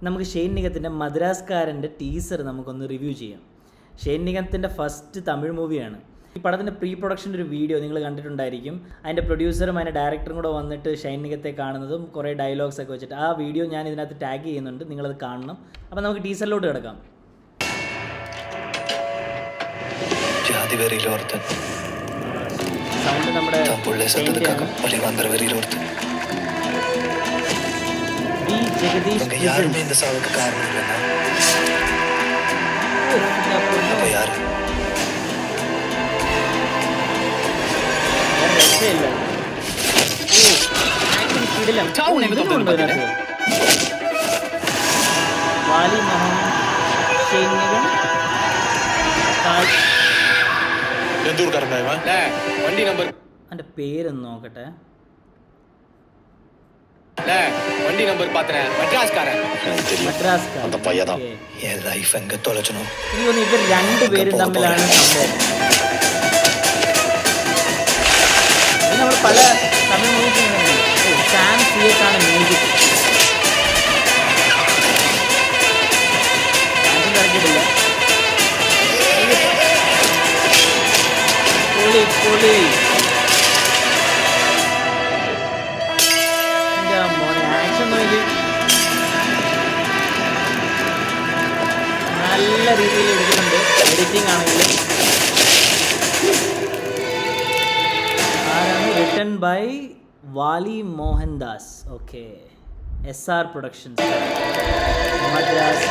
നമുക്ക് Shane നിഗത്തിൻ്റെ മദ്രാസ്കാരൻ്റെ teaser നമുക്കൊന്ന് review ചെയ്യാം. ഷെയ്ൻ നിഗത്തിൻ്റെ ഫസ്റ്റ് തമിഴ് മൂവിയാണ്. ഈ പടത്തിൻ്റെ പ്രീ പ്രൊഡക്ഷൻ്റെ ഒരു വീഡിയോ നിങ്ങൾ കണ്ടിട്ടുണ്ടായിരിക്കും. അതിൻ്റെ പ്രൊഡ്യൂസറും അതിൻ്റെ ഡയറക്ടറും കൂടെ വന്നിട്ട് ഷെയ്ൻ നിഗത്തെ കാണുന്നതും കുറേ ഡയലോഗ്സ് ഒക്കെ വെച്ചിട്ട് ആ വീഡിയോ ഞാൻ ഇതിനകത്ത് ടാഗ് ചെയ്യുന്നുണ്ട്, നിങ്ങളത് കാണണം. അപ്പോൾ നമുക്ക് ടീസറിലോട്ട് കിടക്കാം. സൗണ്ട് നമ്മുടെ யாருமே இந்த சாவுக்கு காரணம் இல்லைன்னா யாரு എൻ്റെ പേരൊന്ന് നോക്കട്ടെ. வண்டி நம்பர் பாத்துறேன். மெட்ராஸ்காரன். அந்த பையன் தான். என் லைஃப் எங்க தொலைச்சணும். ഇവർ രണ്ടുപേരും തമ്മിലാണ് സംഭവം. നമ്മൾ പല തമിഴ് മൂവീസ് സാം സിയസ് ആണ് മ്യൂസിക്. ഇറക്കിയിട്ടില്ല. പൊളി പൊളി. നല്ല രീതിയിൽ എടുക്കുന്നുണ്ട്. എഡിറ്റിംഗ് ആണെങ്കിലും ആരാണ്? Written by Vali Mohandas. Okay, SR productions, Madras,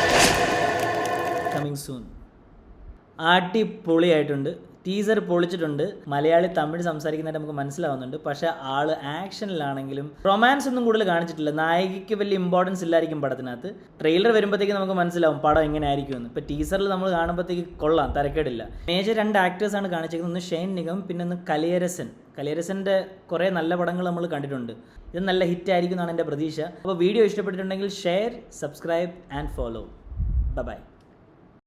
coming soon. അടിപൊളിയായിട്ടുണ്ട്. ടീസർ പൊളിച്ചിട്ടുണ്ട്. മലയാളി തമിഴ് സംസാരിക്കുന്നതായിട്ട് നമുക്ക് മനസ്സിലാവുന്നുണ്ട്. പക്ഷേ ആള് ആക്ഷനിലാണെങ്കിലും റൊമാൻസ് ഒന്നും കൂടുതൽ കാണിച്ചിട്ടില്ല. നായികയ്ക്ക് വലിയ ഇമ്പോർട്ടൻസ് ഇല്ലായിരിക്കും പടത്തിനകത്ത്. ട്രെയിലർ വരുമ്പോഴത്തേക്ക് നമുക്ക് മനസ്സിലാവും പടം എങ്ങനെ ആയിരിക്കുമെന്ന്. ഇപ്പോൾ ടീസറിൽ നമ്മൾ കാണുമ്പോഴത്തേക്ക് കൊള്ളാം, തരക്കേടില്ല. മേജർ 2 ആക്ടേഴ്സാണ് കാണിച്ചിരിക്കുന്നത്. ഒന്ന് ഷെയ്ൻ നിഗം, പിന്നെ ഒന്ന് കലിയരസൻ. കലിയരസൻ്റെ കുറേ നല്ല പടങ്ങൾ നമ്മൾ കണ്ടിട്ടുണ്ട്. ഇത് നല്ല ഹിറ്റ് ആയിരിക്കും എന്നാണ് എൻ്റെ പ്രതീക്ഷ. അപ്പോൾ വീഡിയോ ഇഷ്ടപ്പെട്ടിട്ടുണ്ടെങ്കിൽ share, subscribe and follow. By.